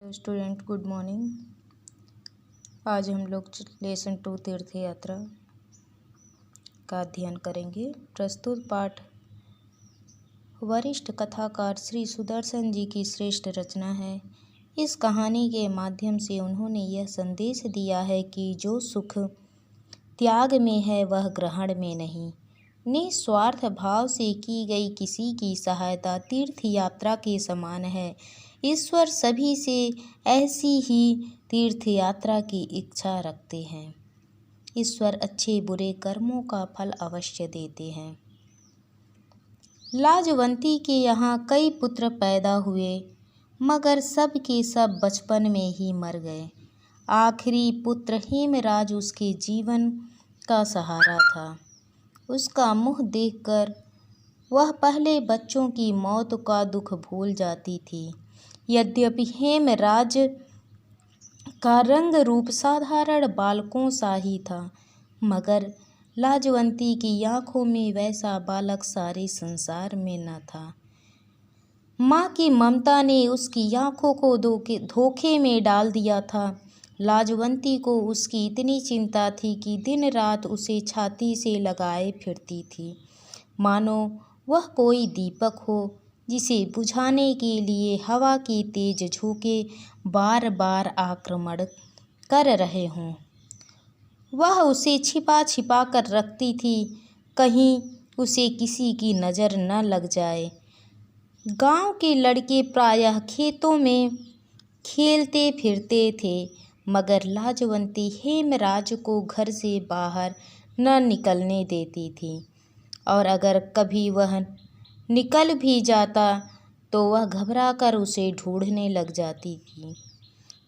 Student good morning. आज हम लोग लेसन 2 तीर्थ यात्रा का अध्ययन करेंगे। प्रस्तुत पाठ वरिष्ठ कथाकार श्री सुदर्शन जी की श्रेष्ठ रचना है। इस कहानी के माध्यम से उन्होंने यह संदेश दिया है कि जो सुख त्याग में है वह ग्रहण में नहीं। निस्वार्थ भाव से की गई किसी की सहायता तीर्थ यात्रा के समान है। ईश्वर सभी से ऐसी ही तीर्थ यात्रा की इच्छा रखते हैं। ईश्वर अच्छे बुरे कर्मों का फल अवश्य देते हैं। लाजवंती के यहाँ कई पुत्र पैदा हुए, मगर सब के सब बचपन में ही मर गए। आखिरी पुत्र हेमराज उसके जीवन का सहारा था। उसका मुँह देखकर वह पहले बच्चों की मौत का दुख भूल जाती थी। यद्यपि हेमराज का रंग रूप साधारण बालकों सा ही था, मगर लाजवंती की आँखों में वैसा बालक सारे संसार में न था। माँ की ममता ने उसकी आँखों को धोखे में डाल दिया था। लाजवंती को उसकी इतनी चिंता थी कि दिन रात उसे छाती से लगाए फिरती थी, मानो वह कोई दीपक हो जिसे बुझाने के लिए हवा की तेज झोंके बार बार आक्रमण कर रहे हों। वह उसे छिपा छिपा कर रखती थी, कहीं उसे किसी की नज़र न लग जाए। गांव के लड़के प्रायः खेतों में खेलते फिरते थे, मगर लाजवंती हेमराज को घर से बाहर न निकलने देती थी, और अगर कभी वह निकल भी जाता तो वह घबराकर उसे ढूंढने लग जाती थी।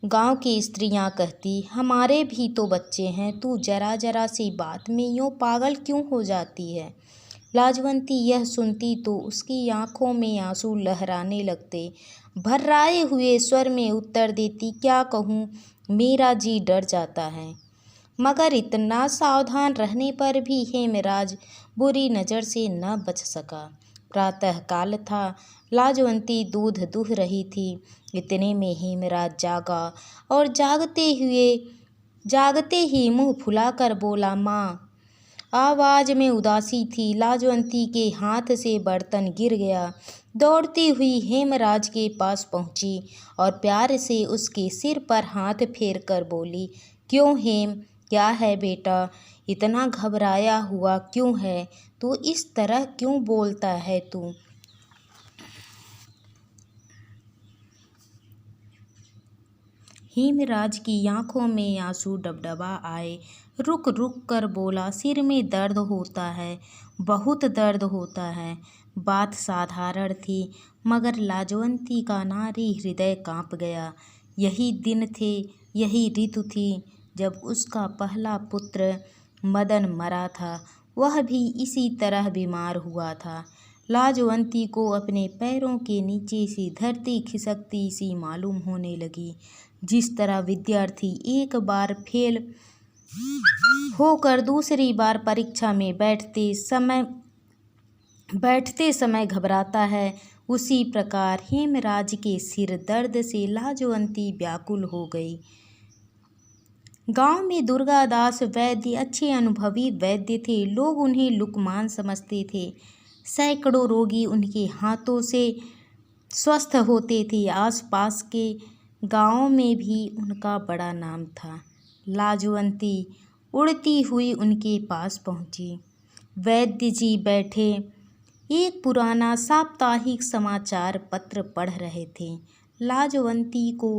गांव की स्त्रियां कहती, हमारे भी तो बच्चे हैं, तू जरा जरा सी बात में यूँ पागल क्यों हो जाती है। लाजवंती यह सुनती तो उसकी आंखों में आंसू लहराने लगते। भर्राए हुए स्वर में उत्तर देती, क्या कहूँ, मेरा जी डर जाता है। मगर इतना सावधान रहने पर भी हेमराज बुरी नज़र से न बच सका। प्रातः काल था, लाजवंती दूध दूह रही थी। इतने में हेमराज जागा और जागते ही मुंह फुलाकर बोला, माँ। आवाज़ में उदासी थी। लाजवंती के हाथ से बर्तन गिर गया। दौड़ती हुई हेमराज के पास पहुंची और प्यार से उसके सिर पर हाथ फेर कर बोली, क्यों हेम, क्या है बेटा, इतना घबराया हुआ क्यों है, तू इस तरह क्यों बोलता है तू। हेमराज की आंखों में आंसू डबडबा आए। रुक रुक कर बोला, सिर में दर्द होता है, बहुत दर्द होता है। बात साधारण थी, मगर लाजवंती का नारी हृदय कांप गया। यही दिन थे, यही ऋतु थी जब उसका पहला पुत्र मदन मरा था। वह भी इसी तरह बीमार हुआ था। लाजवंती को अपने पैरों के नीचे से धरती खिसकती सी मालूम होने लगी। जिस तरह विद्यार्थी एक बार फेल होकर दूसरी बार परीक्षा में बैठते समय घबराता है, उसी प्रकार हेमराज के सिर दर्द से लाजवंती व्याकुल हो गई। गांव में दुर्गादास वैद्य अच्छे अनुभवी वैद्य थे। लोग उन्हें लुकमान समझते थे। सैकड़ों रोगी उनके हाथों से स्वस्थ होते थे। आसपास के गांवों में भी उनका बड़ा नाम था। लाजवंती उड़ती हुई उनके पास पहुंची। वैद्य जी बैठे एक पुराना साप्ताहिक समाचार पत्र पढ़ रहे थे। लाजवंती को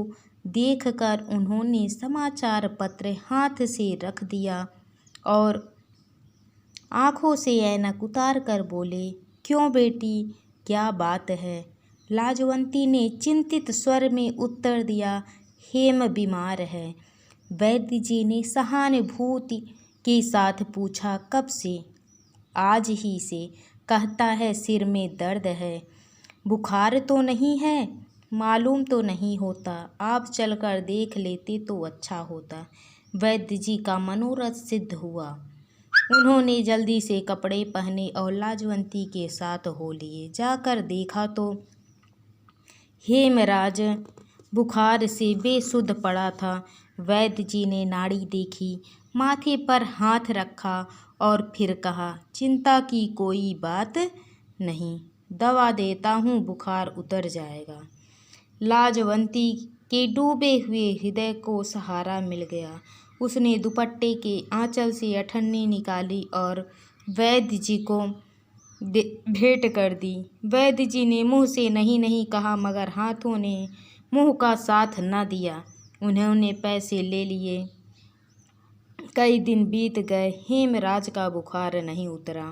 देखकर उन्होंने समाचार पत्र हाथ से रख दिया और आंखों से ऐनक उतार कर बोले, क्यों बेटी, क्या बात है। लाजवंती ने चिंतित स्वर में उत्तर दिया, हेम बीमार है। वैद्य जी ने सहानुभूति के साथ पूछा, कब से। आज ही से। कहता है सिर में दर्द है, बुखार तो नहीं है, मालूम तो नहीं होता, आप चलकर देख लेते तो अच्छा होता। वैद्य जी का मनोरथ सिद्ध हुआ। उन्होंने जल्दी से कपड़े पहने और लाजवंती के साथ हो लिए। जाकर देखा तो हेमराज बुखार से बेसुध पड़ा था। वैद्य जी ने नाड़ी देखी, माथे पर हाथ रखा और फिर कहा, चिंता की कोई बात नहीं, दवा देता हूँ, बुखार उतर जाएगा। लाजवंती के डूबे हुए हृदय को सहारा मिल गया। उसने दुपट्टे के आंचल से अठन्नी निकाली और वैद्य जी को भेंट कर दी। वैद्य जी ने मुंह से नहीं नहीं कहा, मगर हाथों ने मुंह का साथ न दिया। उन्होंने पैसे ले लिए। कई दिन बीत गए, हेमराज का बुखार नहीं उतरा।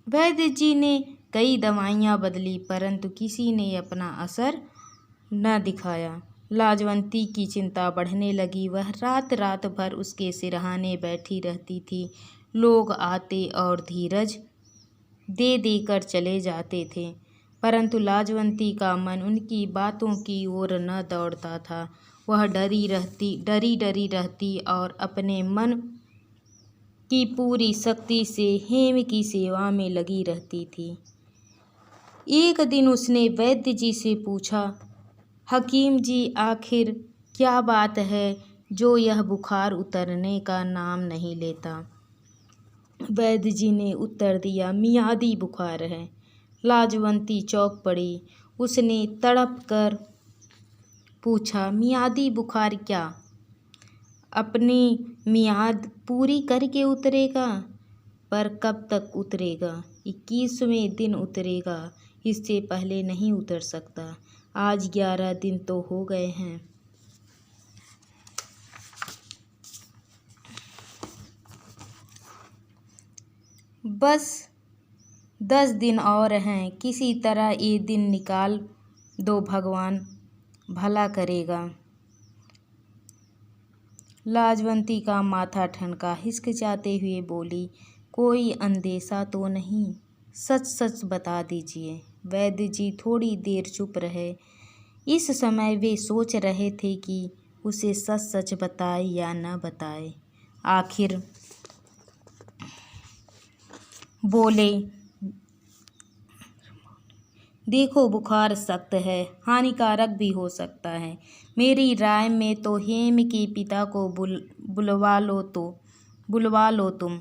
वैद्य जी ने कई दवाइयाँ बदली, परंतु किसी ने अपना असर न दिखाया। लाजवंती की चिंता बढ़ने लगी। वह रात रात भर उसके सिरहाने बैठी रहती थी। लोग आते और धीरज दे देकर चले जाते थे, परंतु लाजवंती का मन उनकी बातों की ओर न दौड़ता था। वह डरी डरी रहती और अपने मन की पूरी शक्ति से हेम की सेवा में लगी रहती थी। एक दिन उसने वैद्य जी से पूछा, हकीम जी, आखिर क्या बात है जो यह बुखार उतरने का नाम नहीं लेता? वैद्य जी ने उत्तर दिया, मियादी बुखार है। लाजवंती चौंक पड़ी। उसने तड़प कर पूछा, मियादी बुखार क्या अपनी मियाद पूरी करके उतरेगा? पर कब तक उतरेगा? 21वें दिन उतरेगा, इससे पहले नहीं उतर सकता। आज 11 दिन तो हो गए हैं। बस 10 दिन और हैं। किसी तरह ये दिन निकाल दो, भगवान भला करेगा। लाजवंती का माथा ठनका। हिचकिचाते हुए बोली, कोई अंदेशा तो नहीं? सच सच बता दीजिए। वैद्य जी थोड़ी देर चुप रहे। इस समय वे सोच रहे थे कि उसे सच सच बताए या न बताए। आखिर बोले, देखो, बुखार सख्त है, हानिकारक भी हो सकता है। मेरी राय में तो हेम के पिता को बुलवा लो तुम।